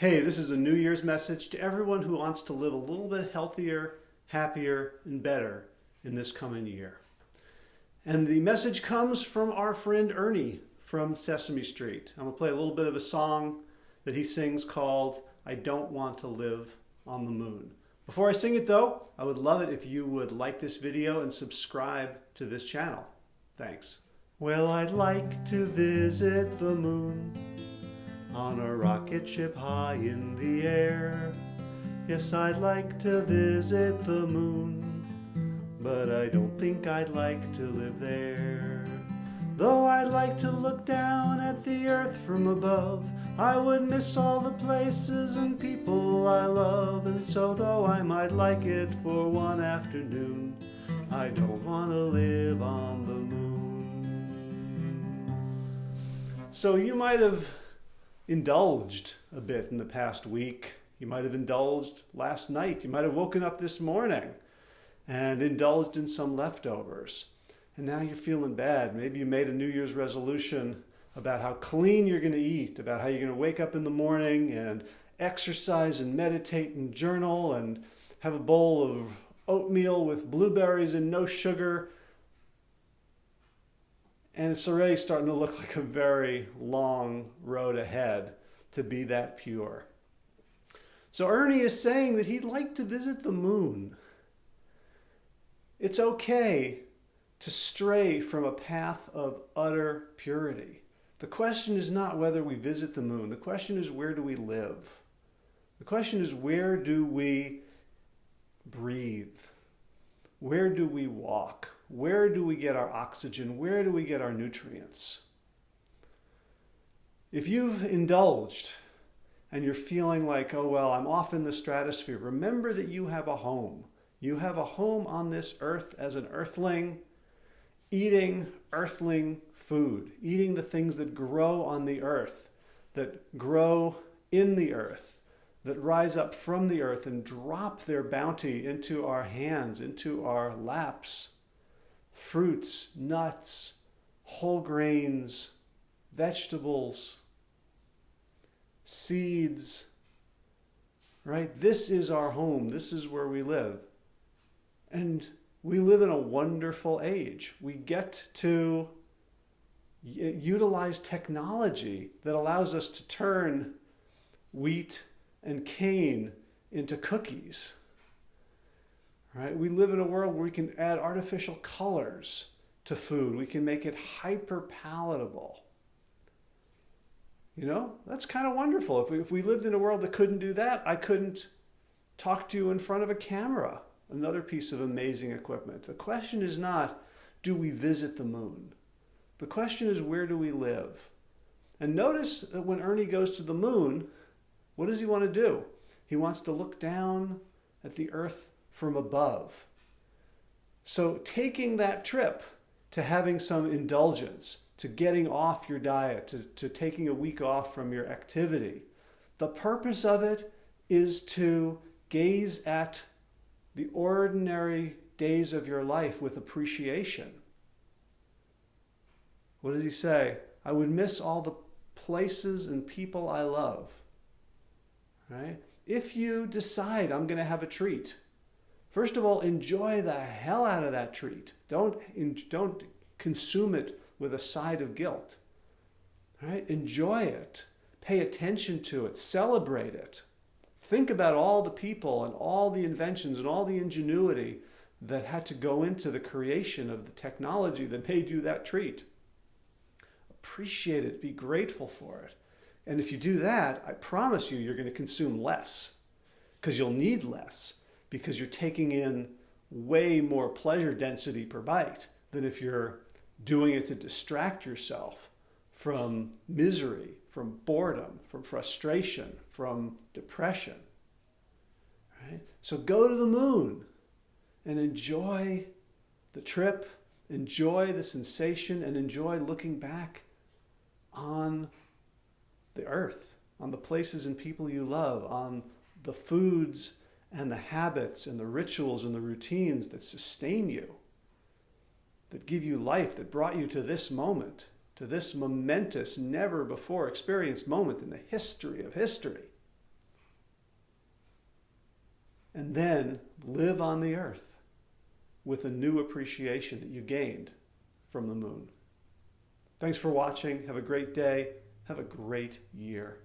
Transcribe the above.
Hey, this is a New Year's message to everyone who wants to live a little bit healthier, happier, and better in this coming year. And the message comes from our friend Ernie from Sesame Street. I'm going to play a little bit of a song that he sings called I Don't Want to Live on the Moon. Before I sing it though, I would love it if you would like this video and subscribe to this channel. Thanks. Well, I'd like to visit the moon on a rocket ship high in the air. Yes, I'd like to visit the moon, but I don't think I'd like to live there. Though I'd like to look down at the earth from above, I would miss all the places and people I love. And so though I might like it for one afternoon, I don't want to live on the moon. So you might have indulged a bit in the past week. You might have indulged last night. You might have woken up this morning and indulged in some leftovers. And now you're feeling bad. Maybe you made a New Year's resolution about how clean you're going to eat, about how you're going to wake up in the morning and exercise and meditate and journal and have a bowl of oatmeal with blueberries and no sugar. And it's already starting to look like a very long road ahead to be that pure. So Ernie is saying that he'd like to visit the moon. It's okay to stray from a path of utter purity. The question is not whether we visit the moon. The question is, where do we live? The question is, where do we breathe? Where do we walk? Where do we get our oxygen? Where do we get our nutrients? If you've indulged and you're feeling like, oh, well, I'm off in the stratosphere, remember that you have a home. You have a home on this earth as an earthling, eating earthling food, eating the things that grow on the earth, that grow in the earth, that rise up from the earth and drop their bounty into our hands, into our laps. Fruits, nuts, whole grains, vegetables, seeds, right? This is our home. This is where we live. And we live in a wonderful age. We get to utilize technology that allows us to turn wheat and cane into cookies. Right? We live in a world where we can add artificial colors to food. We can make it hyper palatable. You know, that's kind of wonderful. If we lived in a world that couldn't do that, I couldn't talk to you in front of a camera. Another piece of amazing equipment. The question is not, do we visit the moon? The question is, where do we live? And notice that when Ernie goes to the moon, what does he want to do? He wants to look down at the earth from above. So taking that trip to having some indulgence, to getting off your diet, to taking a week off from your activity, the purpose of it is to gaze at the ordinary days of your life with appreciation. What does he say? I would miss all the places and people I love. Right? If you decide I'm going to have a treat, first of all, enjoy the hell out of that treat. Don't consume it with a side of guilt. Right? Enjoy it. Pay attention to it. Celebrate it. Think about all the people and all the inventions and all the ingenuity that had to go into the creation of the technology that made you that treat. Appreciate it. Be grateful for it. And if you do that, I promise you, you're going to consume less because you'll need less, because you're taking in way more pleasure density per bite than if you're doing it to distract yourself from misery, from boredom, from frustration, from depression. Right? So go to the moon and enjoy the trip, enjoy the sensation, and enjoy looking back on the earth, on the places and people you love, on the foods and the habits and the rituals and the routines that sustain you, that give you life, that brought you to this moment, to this momentous, never before experienced moment in the history of history. and then live on the earth with a new appreciation that you gained from the moon. Thanks for watching. Have a great day. Have a great year.